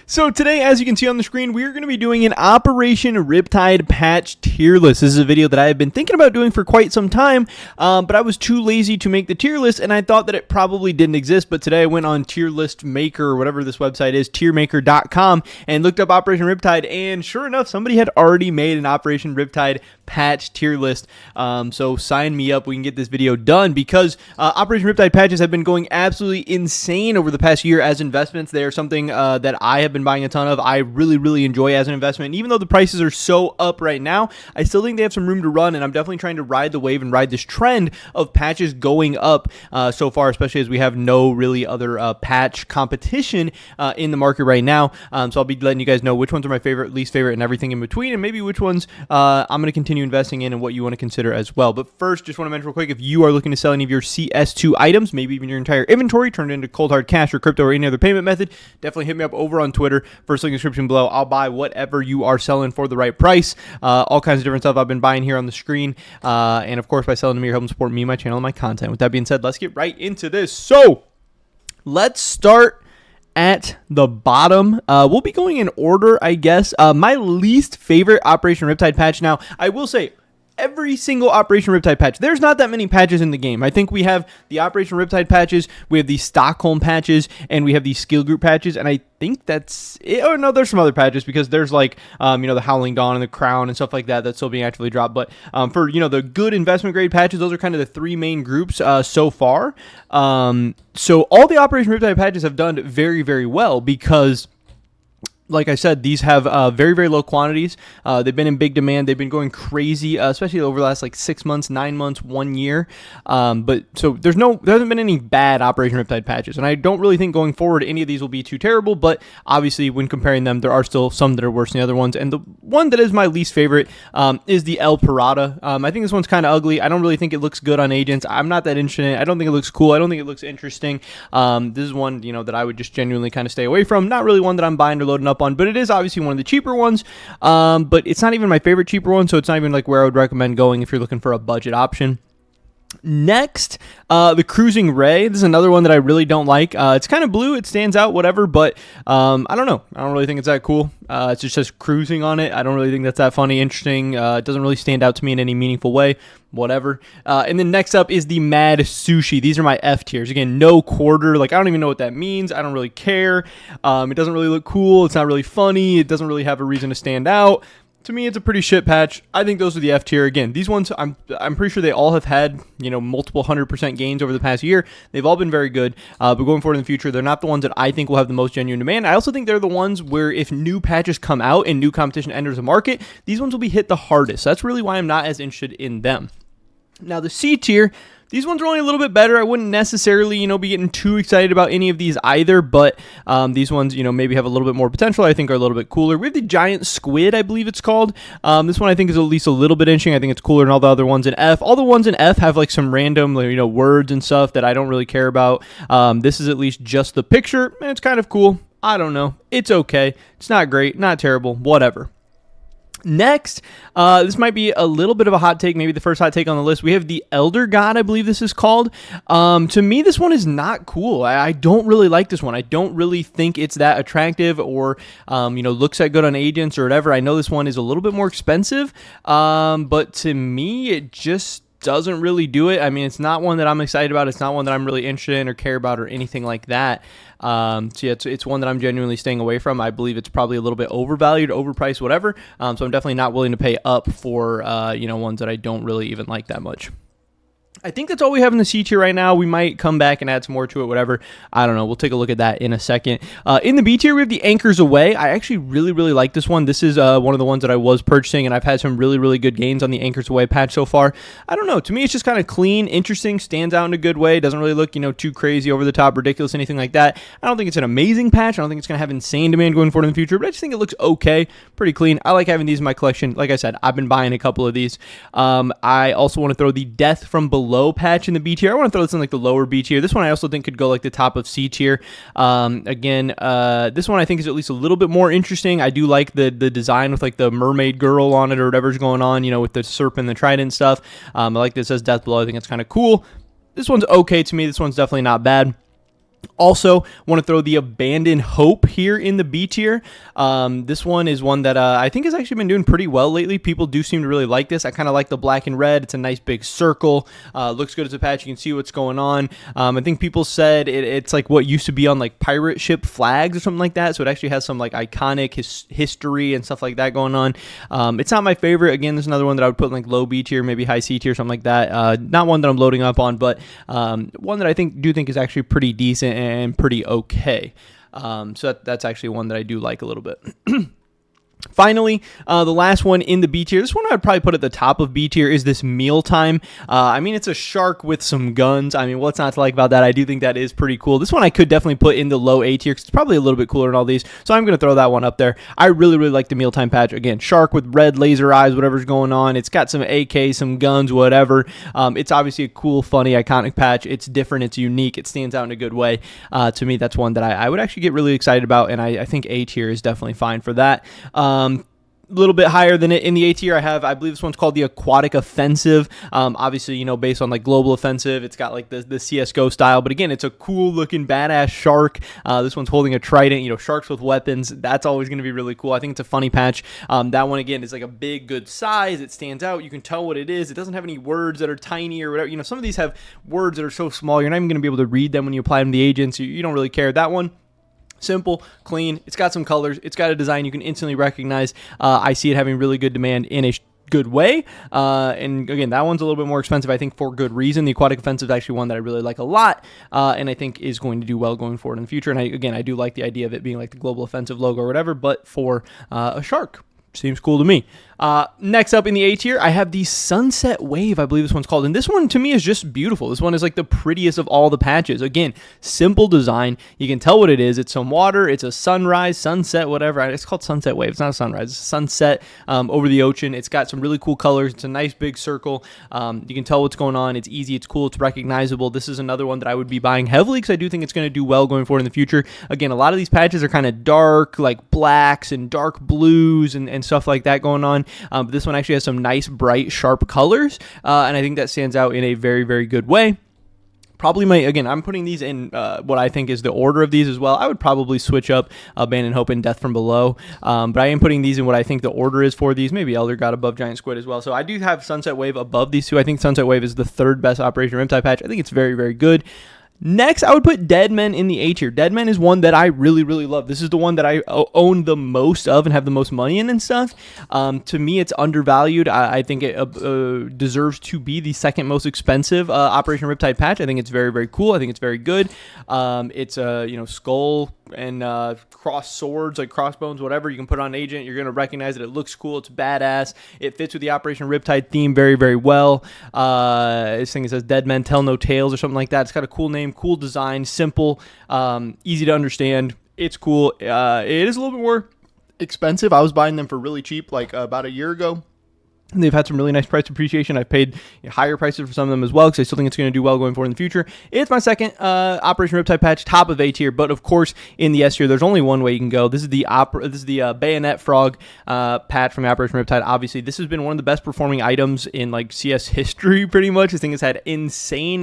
So today, as you can see on the screen, we're going to be doing an Operation Riptide patch tier list. This is a video that I have been thinking about doing for quite some time, but I was too lazy to make the tier list, and I thought that it probably didn't exist. But today I went on Tier List Maker, or whatever this website is, tiermaker.com, and looked up Operation Riptide, and sure enough, somebody had already made an Operation Riptide patch tier list. So sign me up. We can get this video done because Operation Riptide patches have been going absolutely insane over the past year as investments. They are something that I have been buying a ton of. I really enjoy as an investment. And even though the prices are so up right now, I still think they have some room to run, and I'm definitely trying to ride the wave and ride this trend of patches going up so far, especially as we have no really other patch competition in the market right now. So I'll be letting you guys know which ones are my favorite, least favorite, and everything in between, and maybe which ones I'm going to continue investing in and what you want to consider as well. But first, just want to mention real quick, if you are looking to sell any of your CS2 items, maybe even your entire inventory, turn it into cold hard cash or crypto or any other payment method, definitely hit me up over on Twitter. First link in the description below. I'll buy whatever you are selling for the right price. All kinds of different stuff I've been buying here on the screen. And of course, by selling to me, you're helping support me, my channel, and my content. With that being said, let's get right into this. So let's start at the bottom. We'll be going in order, I guess. My least favorite Operation Riptide patch. Now, I will say, every single Operation Riptide patch, there's not that many patches in the game. I think we have the Operation Riptide patches, we have the Stockholm patches, and we have the skill group patches, and I think that's it. Oh no, there's some other patches because there's like the Howling Dawn and the Crown and stuff like that that's still being actively dropped. But for the good investment grade patches, those are kind of the three main groups so far. So all the Operation Riptide patches have done very well because, like I said, these have very low quantities. They've been in big demand. They've been going crazy, especially over the last 6 months, 9 months, 1 year. But so there hasn't been any bad Operation Riptide patches, and I don't really think going forward any of these will be too terrible. But obviously, when comparing them, there are still some that are worse than the other ones. And the one that is my least favorite is the El Pirata. I think this one's kind of ugly. I don't really think it looks good on agents. I'm not that interested in it. I don't think it looks cool. I don't think it looks interesting. This is one that I would just genuinely kind of stay away from. Not really one that I'm buying or loading up on, but it is obviously one of the cheaper ones, but it's not even my favorite cheaper one, so it's not even where I would recommend going if you're looking for a budget option. Next, the Cruising Ray. This is another one that I really don't like. It's kind of blue, it stands out, whatever, but I don't know. I don't really think it's that cool. It's just says cruising on it. I don't really think that's that funny, interesting. It doesn't really stand out to me in any meaningful way. Whatever. And then next up is the Mad Sushi. These are my F tiers. Again, no quarter. I don't even know what that means. I don't really care. It doesn't really look cool. It's not really funny. It doesn't really have a reason to stand out. To me, it's a pretty shit patch. I think those are the F tier. Again, these ones, I'm pretty sure they all have had, multiple 100% gains over the past year. They've all been very good. But going forward in the future, they're not the ones that I think will have the most genuine demand. I also think they're the ones where if new patches come out and new competition enters the market, these ones will be hit the hardest. So that's really why I'm not as interested in them. Now, the C tier, these ones are only a little bit better. I wouldn't necessarily, be getting too excited about any of these either, but these ones, maybe have a little bit more potential. I think are a little bit cooler. We have the Giant Squid, I believe it's called. This one I think is at least a little bit interesting. I think it's cooler than all the other ones in F. All the ones in F have some random, words and stuff that I don't really care about. This is at least just the picture, and it's kind of cool. I don't know. It's okay. It's not great, not terrible, whatever. Next, this might be a little bit of a hot take, maybe the first hot take on the list. We have the Elder God, I believe this is called. To me, this one is not cool. I don't really like this one. I don't really think it's that attractive or, looks that good on agents or whatever. I know this one is a little bit more expensive, but to me, it just doesn't really do it. I mean, it's not one that I'm excited about. It's not one that I'm really interested in or care about or anything like that. So yeah, it's one that I'm genuinely staying away from. I believe it's probably a little bit overvalued, overpriced, whatever. So I'm definitely not willing to pay up for, ones that I don't really even like that much. I think that's all we have in the C tier right now. We might come back and add some more to it, whatever. I don't know. We'll take a look at that in a second. In the B tier, we have the Anchors Away. I actually really like this one. This is one of the ones that I was purchasing, and I've had some really good gains on the Anchors Away patch so far. I don't know. To me, it's just kind of clean, interesting, stands out in a good way. Doesn't really look, too crazy, over the top, ridiculous, anything like that. I don't think it's an amazing patch. I don't think it's going to have insane demand going forward in the future, but I just think it looks okay. Pretty clean. I like having these in my collection. Like I said, I've been buying a couple of these. I also want to throw the Death from Below patch in the B tier. I want to throw this in the lower B tier. This one I also think could go the top of C tier. Again, this one I think is at least a little bit more interesting. I do like the design with the mermaid girl on it or whatever's going on, with the serpent and the trident stuff. I like this as Death Below. I think it's kind of cool. This one's okay to me. This one's definitely not bad. Also, want to throw the Abandoned Hope here in the B tier. This one is one that I think has actually been doing pretty well lately. People do seem to really like this. I kind of like the black and red. It's a nice big circle. Looks good as a patch. You can see what's going on. I think people said it's like what used to be on like pirate ship flags or something like that. So it actually has some like iconic history and stuff like that going on. It's not my favorite. Again, there's another one that I would put in like low B tier, maybe high C tier, something like that. Not one that I'm loading up on, but one that I do think is actually pretty decent and pretty okay. So that's actually one that I do like a little bit. Finally, the last one in the B tier, this one I'd probably put at the top of B tier, is this Mealtime. I mean, it's a shark with some guns. I mean, what's not to like about that? I do think that is pretty cool. This one I could definitely put in the low A tier because it's probably a little bit cooler than all these. So I'm going to throw that one up there. I really, really like the Mealtime patch. Again, shark with red laser eyes, whatever's going on. It's got some AK, some guns, whatever. It's obviously a cool, funny, iconic patch. It's different. It's unique. It stands out in a good way. To me, that's one that I would actually get really excited about, and I think A tier is definitely fine for that. Little bit higher than it in the A tier. I believe this one's called the Aquatic Offensive. Obviously, you know, based on like Global Offensive, it's got like the CS2 style, but again, it's a cool looking badass shark. This one's holding a trident. You know, sharks with weapons. That's always going to be really cool. I think it's a funny patch. That one again is like a big, good size. It stands out. You can tell what it is. It doesn't have any words that are tiny or whatever. You know, some of these have words that are so small you're not even going to be able to read them when you apply them to the agents. You don't really care. That one, simple, clean. It's got some colors. It's got a design you can instantly recognize. I see it having really good demand in a good way. And again, that one's a little bit more expensive, I think, for good reason. The Aquatic Offensive is actually one that I really like a lot, and I think is going to do well going forward in the future. And I do like the idea of it being like the Global Offensive logo or whatever, but for a shark. Seems cool to me. Next up in the A tier, I have the Sunset Wave, I believe this one's called. And this one, to me, is just beautiful. This one is like the prettiest of all the patches. Again, simple design. You can tell what it is. It's some water. It's a sunrise, sunset, whatever. It's called Sunset Wave. It's not a sunrise. It's a sunset over the ocean. It's got some really cool colors. It's a nice big circle. You can tell what's going on. It's easy. It's cool. It's recognizable. This is another one that I would be buying heavily because I do think it's going to do well going forward in the future. Again, a lot of these patches are kind of dark, like blacks and dark blues and stuff like that going on. But this one actually has some nice, bright, sharp colors, and I think that stands out in a very, very good way. Probably I'm putting these in what I think is the order of these as well. I would probably switch up Abandoned Hope and Death from Below, but I am putting these in what I think the order is for these. Maybe Elder God above Giant Squid as well. So I do have Sunset Wave above these two. I think Sunset Wave is the third best Operation Riptide patch. I think it's very, very good. Next, I would put Dead Men in the A tier. Dead Men is one that I really, really love. This is the one that I own the most of and have the most money in and stuff. To me, it's undervalued. I think it deserves to be the second most expensive Operation Riptide patch. I think it's very, very cool. I think it's very good. It's a skull and cross swords, like crossbones, whatever. You can put on Agent. You're going to recognize it. It looks cool. It's badass. It fits with the Operation Riptide theme very, very well. This thing says Dead Men Tell No Tales or something like that. It's got a cool name, cool design, simple, easy to understand. It's cool. It is a little bit more expensive. I was buying them for really cheap like about a year ago. And they've had some really nice price appreciation. I've paid higher prices for some of them as well because I still think it's going to do well going forward in the future. It's my second Operation Riptide patch, top of A tier. But of course, in the S tier, there's only one way you can go. This is the Bayonet Frog patch from Operation Riptide. Obviously, this has been one of the best performing items in like CS history, pretty much. This thing has had insane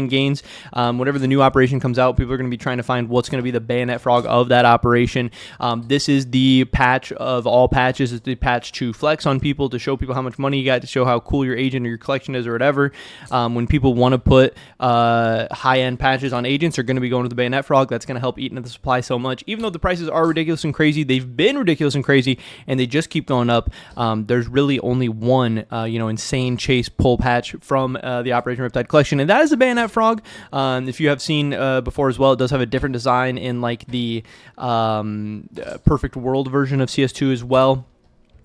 gains. Whenever the new operation comes out, people are going to be trying to find what's going to be the Bayonet Frog of that operation. This is the patch of all patches. It's the patch to flex on people, to show people how much money you got, to show how cool your agent or your collection is or whatever. When people want to put high-end patches on agents, they're going to be going to the Bayonet Frog. That's going to help eat into the supply so much. Even though the prices are ridiculous and crazy, they've been ridiculous and crazy, and they just keep going up. There's really only one insane chase pull patch from the Operation Riptide collection, and that is the Bayonet Frog. If you have seen before as well, it does have a different design in like the Perfect World version of CS2 as well.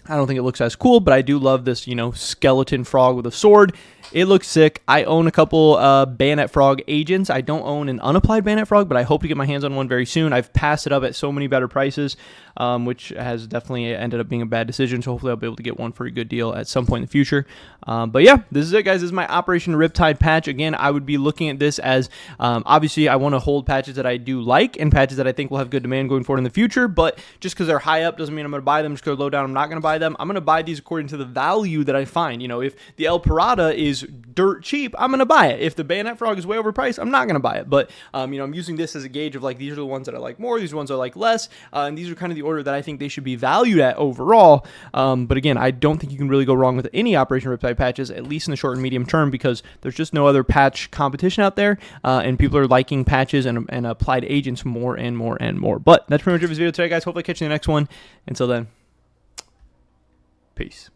I don't think it looks as cool, but I do love this, skeleton frog with a sword. It looks sick. I own a couple Bayonet Frog agents. I don't own an unapplied Bayonet Frog, but I hope to get my hands on one very soon. I've passed it up at so many better prices, which has definitely ended up being a bad decision. So hopefully I'll be able to get one for a good deal at some point in the future. But yeah, this is it, guys. This is my Operation Riptide patch. Again, I would be looking at this as, obviously, I want to hold patches that I do like and patches that I think will have good demand going forward in the future. But just because they're high up doesn't mean I'm going to buy them. Just because they're low down, I'm not going to buy buy them. I'm going to buy these according to the value that I find. You know, if the El Pirata is dirt cheap, I'm going to buy it. If the Bayonet Frog is way overpriced, I'm not going to buy it. But, you know, I'm using this as a gauge of like, these are the ones that I like more, these ones I like less, and these are kind of the order that I think they should be valued at overall. But again, I don't think you can really go wrong with any Operation Riptide patches, at least in the short and medium term, because there's just no other patch competition out there, and people are liking patches and applied agents more and more and more. But that's pretty much it for this video today, guys. Hopefully I catch you in the next one. Until then, peace.